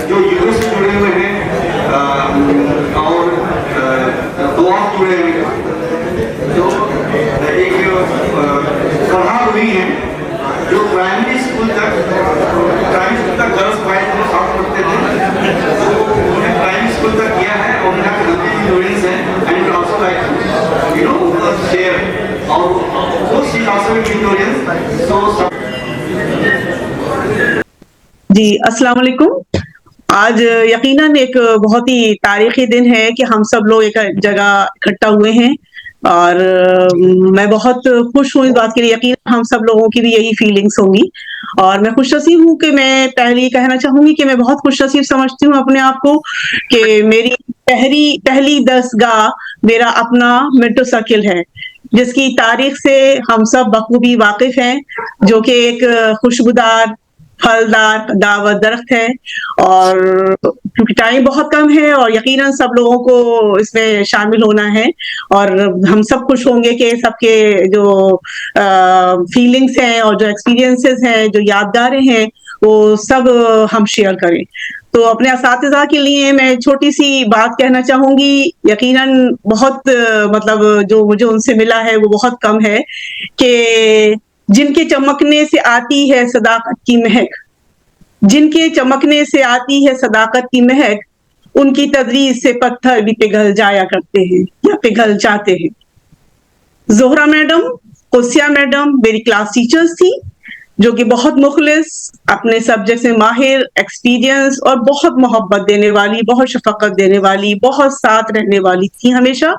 जो यूएस से जुड़े हुए हैं और दुआ जुड़े हुए हैं, जो एक पढ़ा हुई है जो प्राइमरी स्कूल तक गर्ल्स बॉयज में साथ पढ़ते थे, तो उन्हें प्राइमरी स्कूल तक किया है और उनका स्टूडेंट्स हैं and also like you know share और वो शी आल्सो ट्यूटोरियल सो। जी अस्सलाम वालेकुम। आज यकीनन एक बहुत ही तारीखी दिन है कि हम सब लोग एक जगह इकट्ठा हुए हैं और मैं बहुत खुश हूँ इस बात के लिए। यकीनन हम सब लोगों की भी यही फीलिंग्स होंगी और मैं खुश नसीब हूँ कि मैं पहले कहना चाहूंगी कि मैं बहुत खुश नसीब समझती हूँ अपने आप को कि मेरी पहली दरसगाह मेरा अपना मिंटो सर्किल है, जिसकी तारीख से हम सब बखूबी वाकिफ हैं, जो कि एक खुशबूदार फलदार दावत दरख्त है। और क्योंकि टाइम बहुत कम है और यकीनन सब लोगों को इसमें शामिल होना है और हम सब खुश होंगे कि सबके जो फीलिंग्स हैं और जो एक्सपीरियंसेस हैं, जो यादगारें हैं, वो सब हम शेयर करें। तो अपने असातिज़ा के लिए मैं छोटी सी बात कहना चाहूंगी। यकीनन बहुत मतलब जो मुझे उनसे मिला है वो बहुत कम है कि जिनके चमकने से आती है सदाकत की महक, जिनके चमकने से आती है सदाकत की महक, उनकी तदरीस से पत्थर भी पिघल जाया करते हैं या पिघल जाते हैं। जोहरा मैडम, कुसिया मैडम मेरी क्लास टीचर्स थी, जो कि बहुत मुखलिस, अपने सब्जेक्ट में माहिर, एक्सपीरियंस और बहुत मोहब्बत देने वाली, बहुत शफकत देने वाली, बहुत साथ रहने वाली थी हमेशा।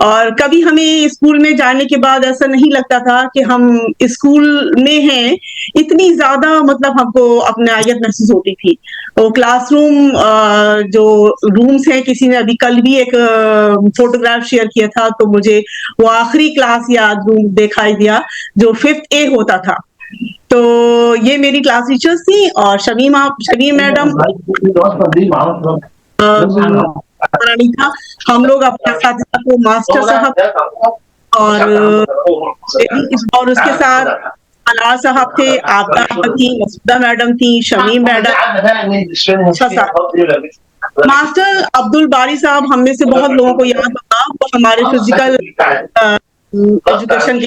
और कभी हमें स्कूल में जाने के बाद ऐसा नहीं लगता था कि हम स्कूल में हैं, इतनी ज्यादा मतलब हमको अपनायत महसूस होती थी। वो क्लासरूम जो रूम्स हैं, किसी ने अभी कल भी एक फोटोग्राफ शेयर किया था तो मुझे वो आखिरी क्लास याद रूम दिखाई दिया जो 5th A होता था। तो ये मेरी क्लास टीचर्स थी और शमीम मैडम था। हम लोग अपने साथ को मास्टर साहब और उसके साथ अलार साहब थे, आपदा थी, मसूदा मैडम थी, शमीम मैडम, मास्टर अब्दुल बारी साहब हम में से बहुत लोगों को याद होगा, वो हमारे फिजिकल एजुकेशन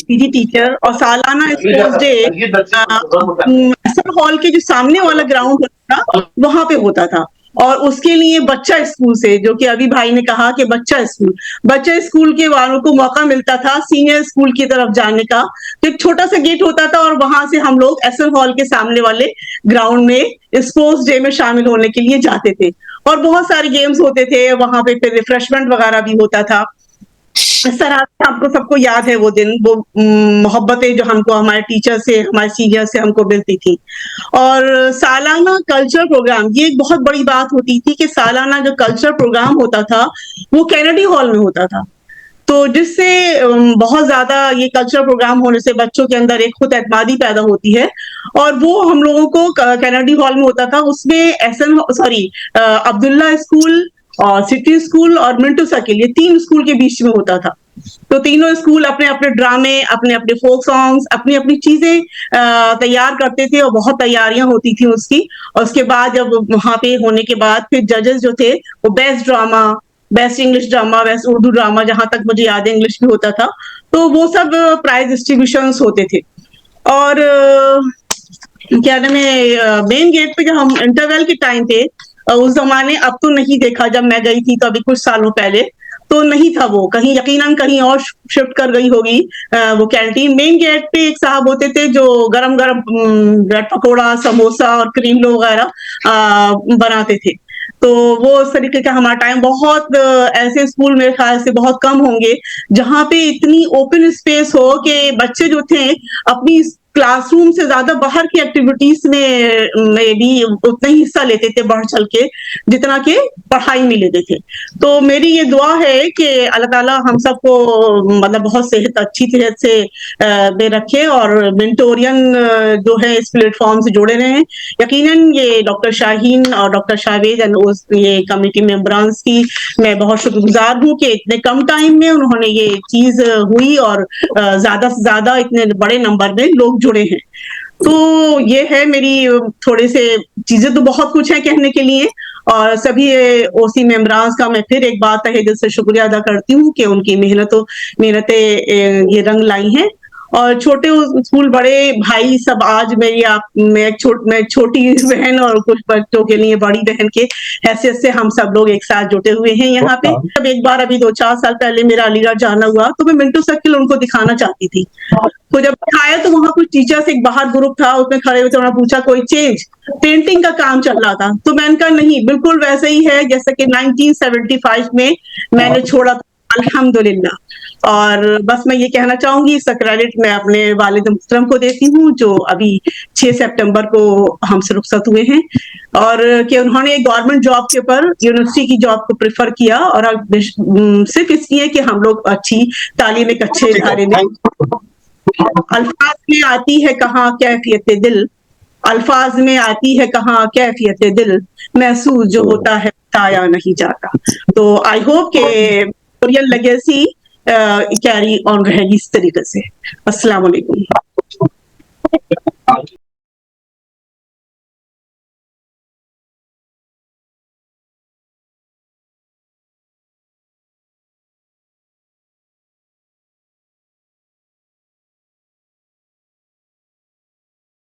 पीजी टीचर। और सालाना स्पोर्ट्स डे हॉल के जो सामने वाला ग्राउंड होता था वहां पे होता था और उसके लिए बच्चा स्कूल से, जो कि अभी भाई ने कहा कि बच्चा स्कूल के वालों को मौका मिलता था सीनियर स्कूल की तरफ जाने का। तो एक छोटा सा गेट होता था और वहां से हम लोग एसएल हॉल के सामने वाले ग्राउंड में स्पोर्ट्स डे में शामिल होने के लिए जाते थे और बहुत सारे गेम्स होते थे वहां पे, फिर रिफ्रेशमेंट वगैरह भी होता था। इस तरह से आपको सबको याद है वो दिन, वो मोहब्बतें जो हमको हमारे टीचर से, हमारे सीनियर से हमको मिलती थी। और सालाना कल्चर प्रोग्राम, ये एक बहुत बड़ी बात होती थी कि सालाना जो कल्चर प्रोग्राम होता था वो कैनेडी हॉल में होता था, तो जिससे बहुत ज्यादा ये कल्चरल प्रोग्राम होने से बच्चों के अंदर एक खुद एतमादी पैदा होती है। और वो हम लोगों को कैनेडी हॉल में होता था, उसमें अब्दुल्ला स्कूल और सिटी स्कूल और मिंटो सर्किल, ये 3 स्कूल के बीच में होता था। तो तीनों स्कूल अपने अपने ड्रामे, अपने अपने फोक सॉन्ग्स, अपनी अपनी चीजें तैयार करते थे और बहुत तैयारियां होती थी उसकी। और उसके बाद जब वहां पे होने के बाद फिर जजेस जो थे वो best drama, best English drama, best Urdu drama, जहां तक मुझे याद है इंग्लिश भी होता था, तो वो सब प्राइज डिस्ट्रीब्यूशंस होते थे। और क्या नाम है, मेन गेट पे जब हम इंटरवल के टाइम थे उस जमाने, अब तो नहीं देखा, जब मैं गई थी तो अभी कुछ सालों पहले तो नहीं था, वो कहीं यकीनन कहीं और शिफ्ट कर गई होगी वो कैंटीन। मेन गेट पे एक साहब होते थे जो गरम गरम ब्रेड पकौड़ा, समोसा और क्रीम लो वगैरह बनाते थे। तो वो उस तरीके का हमारा टाइम, बहुत ऐसे स्कूल मेरे ख्याल से बहुत कम होंगे जहां पे इतनी ओपन स्पेस हो कि बच्चे जो थे अपनी क्लासरूम से ज्यादा बाहर की एक्टिविटीज में भी उतना ही हिस्सा लेते थे बढ़ चल के जितना कि पढ़ाई में लेते थे। तो मेरी ये दुआ है कि अल्लाह ताला हम सबको मतलब बहुत सेहत अच्छी सेहत से दे रखे और मेंटोरियन जो है इस प्लेटफॉर्म से जुड़े रहे हैं। यकीनन ये डॉक्टर शाहीन और डॉक्टर शावेज ये कमेटी मेंबरान की मैं बहुत शुक्रगुजार हूँ कि इतने कम टाइम में उन्होंने ये चीज हुई और ज्यादा से ज्यादा इतने बड़े नंबर में लोग जुड़े हैं। تو یہ ہے میری تھوڑے سے چیزیں، تو بہت کچھ ہے کہنے کے لیے، اور سبھی او سی ممبران کا میں پھر ایک بار تہہ دل سے شکریہ ادا کرتی ہوں کہ ان کی محنتیں یہ رنگ لائی ہیں، اور چھوٹے اسکول بڑے بھائی سب آج میں چھوٹی بہن اور کچھ بچوں کے لیے بڑی بہن کے حیثیت سے ہم سب لوگ ایک ساتھ جٹے ہوئے ہیں یہاں پہ. جب ایک بار ابھی 2-4 سال پہلے میرا علی گڑھ جانا ہوا تو میں منٹو سرکل ان کو دکھانا چاہتی تھی. تو جب دکھایا تو وہاں کچھ ٹیچرس ایک باہر گروپ تھا، اس میں کھڑے ہوئے تھے، انہوں نے پوچھا کوئی چینج، پینٹنگ کا کام چل رہا تھا. تو میں نے کہا نہیں، بالکل ویسے ہی ہے جیسا کہ 1975 میں نے چھوڑا تھا، الحمدللہ. اور بس میں یہ کہنا چاہوں گی، اس کا کریڈٹ میں اپنے والد محترم کو دیتی ہوں جو ابھی 6 سپٹمبر کو ہم سے رخصت ہوئے ہیں، اور کہ انہوں نے گورنمنٹ جاب کے اوپر یونیورسٹی کی جاب کو پریفر کیا، اور صرف اس لیے کہ ہم لوگ اچھی تعلیم ایک اچھے ادارے میں. الفاظ میں آتی ہے کہاں کیفیت دل، الفاظ میں آتی ہے کہاں کیفیت دل، محسوس جو ہوتا ہے بتایا نہیں جاتا. تو آئی ہوپ کہ لیگیسی کیری آن رہے گی اس طریقے سے. السلام علیکم.